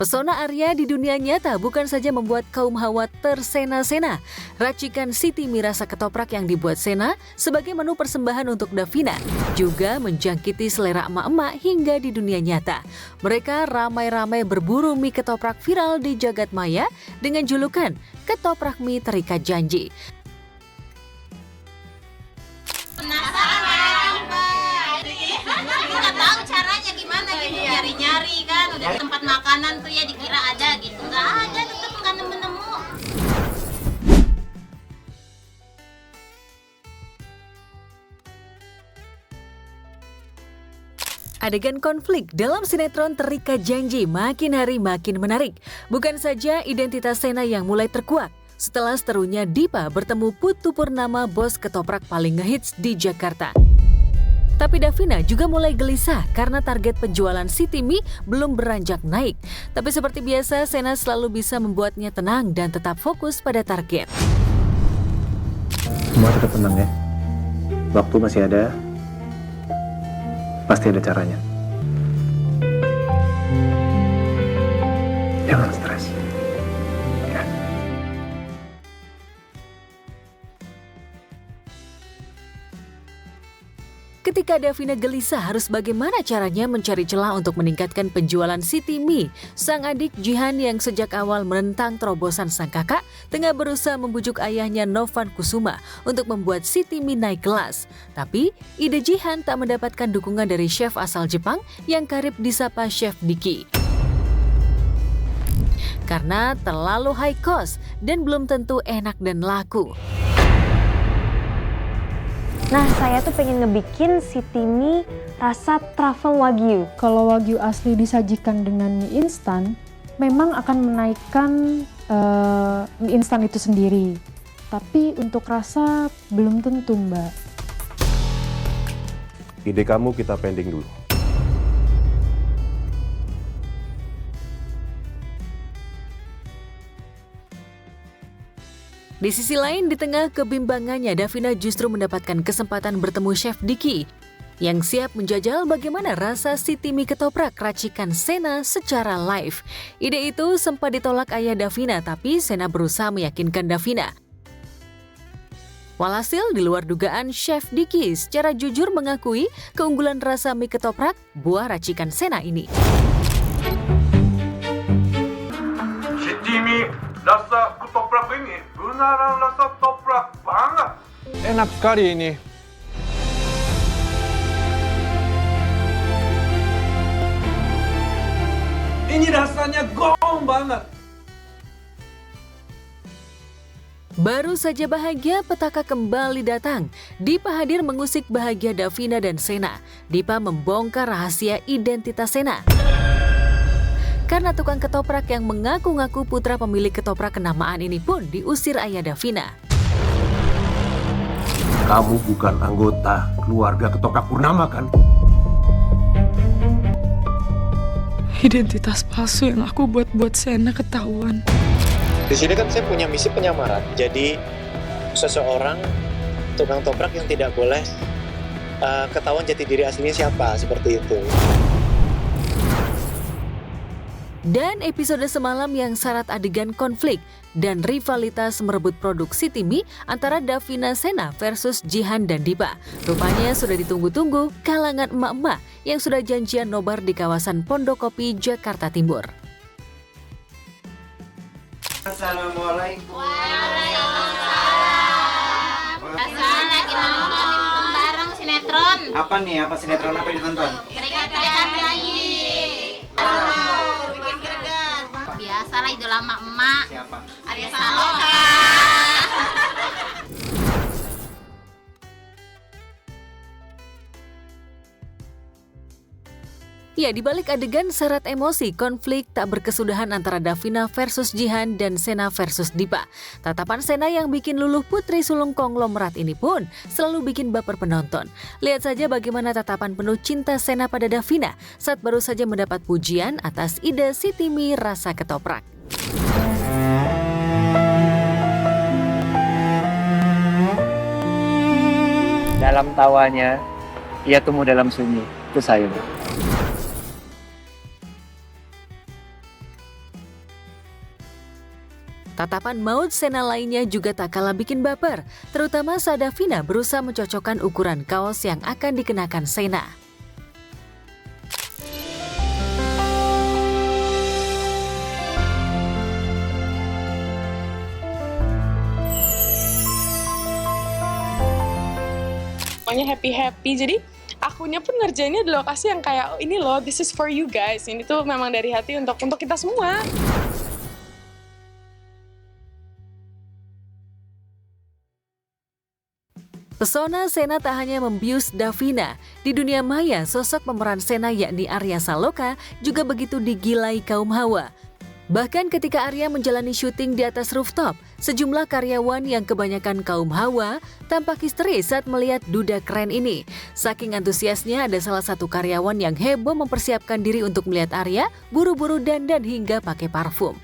Pesona Arya di dunia nyata bukan saja membuat kaum hawa tersena-sena. Racikan Siti Mi rasa ketoprak yang dibuat Sena sebagai menu persembahan untuk Davina juga menjangkiti selera emak-emak hingga di dunia nyata. Mereka ramai-ramai berburu mie ketoprak viral di jagat maya dengan julukan ketoprak mie terikat janji. Nggak tahu caranya gimana gitu, nyari-nyari kan udah di tempat makanan tuh ya dikira ada gitu, nggak ada, tetap nggak nemu-nemu. Adegan konflik dalam sinetron Terikat Janji makin hari makin menarik. Bukan saja identitas Sena yang mulai terkuak setelah seterunya Dipa bertemu Putu Purnama, bos ketoprak paling ngehits di Jakarta. Tapi Davina juga mulai gelisah karena target penjualan Siti Mi belum beranjak naik. Tapi seperti biasa, Sena selalu bisa membuatnya tenang dan tetap fokus pada target. Semua tetap tenang ya. Waktu masih ada. Pasti ada caranya. Jangan stres. Ya. Ketika Davina gelisah harus bagaimana caranya mencari celah untuk meningkatkan penjualan Siti Mi, sang adik Jihan yang sejak awal menentang terobosan sang kakak tengah berusaha membujuk ayahnya Novan Kusuma untuk membuat Siti Mi naik kelas. Tapi ide Jihan tak mendapatkan dukungan dari chef asal Jepang yang karib disapa Chef Diki. Karena terlalu high cost dan belum tentu enak dan laku. Nah, saya tuh pengen ngebikin Siti Mi rasa truffle wagyu. Kalau wagyu asli disajikan dengan mie instan, memang akan menaikkan mie instan itu sendiri. Tapi untuk rasa belum tentu, Mbak. Ide kamu kita pending dulu. Di sisi lain, di tengah kebimbangannya, Davina justru mendapatkan kesempatan bertemu Chef Diki yang siap menjajal bagaimana rasa Siti Mi ketoprak racikan Sena secara live. Ide itu sempat ditolak ayah Davina, tapi Sena berusaha meyakinkan Davina. Walhasil, di luar dugaan, Chef Diki secara jujur mengakui keunggulan rasa mie ketoprak buah racikan Sena ini. Siti Mi rasa ketoprak ini beneran rasa ketoprak banget. Enak sekali ini. Ini rasanya gong banget. Baru saja bahagia, petaka kembali datang. Dipa hadir mengusik bahagia Davina dan Sena. Dipa membongkar rahasia identitas Sena. Karena tukang ketoprak yang mengaku-ngaku putra pemilik ketoprak kenamaan ini pun diusir ayah Davina. Kamu bukan anggota keluarga ketoprak Purnama kan? Identitas palsu yang aku buat Sena ketahuan. Di sini kan saya punya misi penyamaran. Jadi seseorang tukang toprak yang tidak boleh ketahuan jati diri aslinya siapa, seperti itu. Dan episode semalam yang syarat adegan konflik dan rivalitas merebut produk Siti Mi antara Davina Sena versus Jihan dan Dipa. Rupanya sudah ditunggu-tunggu kalangan emak-emak yang sudah janjian nobar di kawasan Pondokopi, Jakarta Timur. Assalamualaikum. Waalaikumsalam. Biasa lagi nonton bareng sinetron. Apa nih? Apa sinetron apa yang ditonton? Terikat Janji. Bikin greget. Biasalah idola emak-emak. Siapa? Arya Saloka. Ya, di balik adegan syarat emosi, konflik tak berkesudahan antara Davina versus Jihan dan Sena versus Dipa. Tatapan Sena yang bikin luluh putri sulung konglomerat ini pun selalu bikin baper penonton. Lihat saja bagaimana tatapan penuh cinta Sena pada Davina saat baru saja mendapat pujian atas ide Siti Mi rasa ketoprak. Dalam tawanya, ia tumbuh dalam sunyi. Itu saya. Tatapan maut Sena lainnya juga tak kalah bikin baper, terutama saat Davina berusaha mencocokkan ukuran kaos yang akan dikenakan Sena. Pokoknya happy-happy, jadi akunya pun ngerjainnya di lokasi yang kayak, oh, ini loh, this is for you guys, ini tuh memang dari hati untuk kita semua. Pesona Sena tak hanya membius Davina, di dunia maya sosok pemeran Sena yakni Arya Saloka juga begitu digilai kaum hawa. Bahkan ketika Arya menjalani syuting di atas rooftop, sejumlah karyawan yang kebanyakan kaum hawa tampak histeris saat melihat duda keren ini. Saking antusiasnya ada salah satu karyawan yang heboh mempersiapkan diri untuk melihat Arya, buru-buru dandan hingga pakai parfum.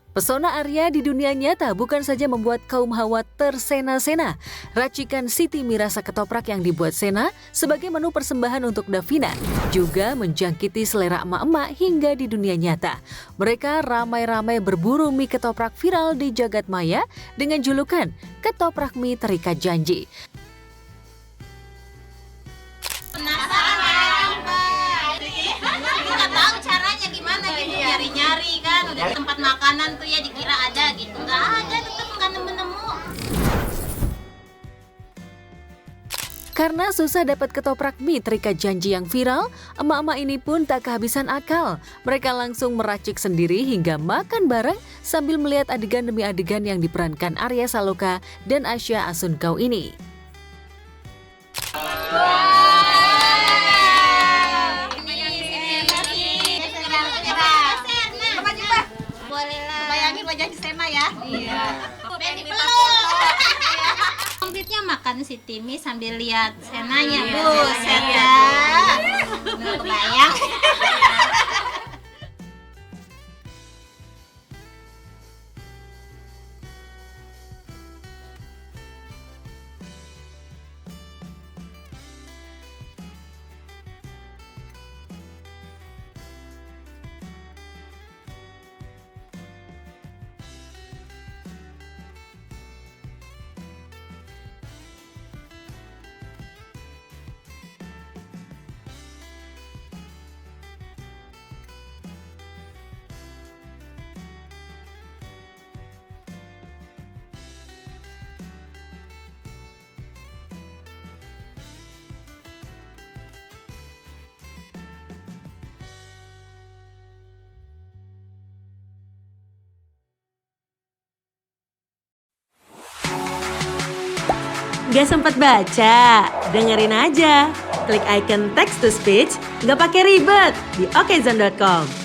Pesona Arya di dunia nyata bukan saja membuat kaum hawa tersena-sena. Racikan Siti Mi rasa ketoprak yang dibuat Sena sebagai menu persembahan untuk Davina juga menjangkiti selera emak-emak hingga di dunia nyata. Mereka ramai-ramai berburu mie ketoprak viral di jagat maya dengan julukan ketoprak mie terikat janji. Nyari-nyari kan, udah di tempat makanan tuh ya dikira ada gitu, nggak ada, tetap nggak nemu-nemu. Karena susah dapat ketoprak mie terikat janji yang viral, emak-emak ini pun tak kehabisan akal. Mereka langsung meracik sendiri hingga makan bareng sambil melihat adegan demi adegan yang diperankan Arya Saloka dan Asya Asunkau ini. Jadi Sena ya. Iya. Komplitnya makan si Timi sambil lihat Senanya, buset ya. Kebayang. Gak sempat baca? Dengerin aja. Klik icon text to speech, gak pakai ribet di okezone.com.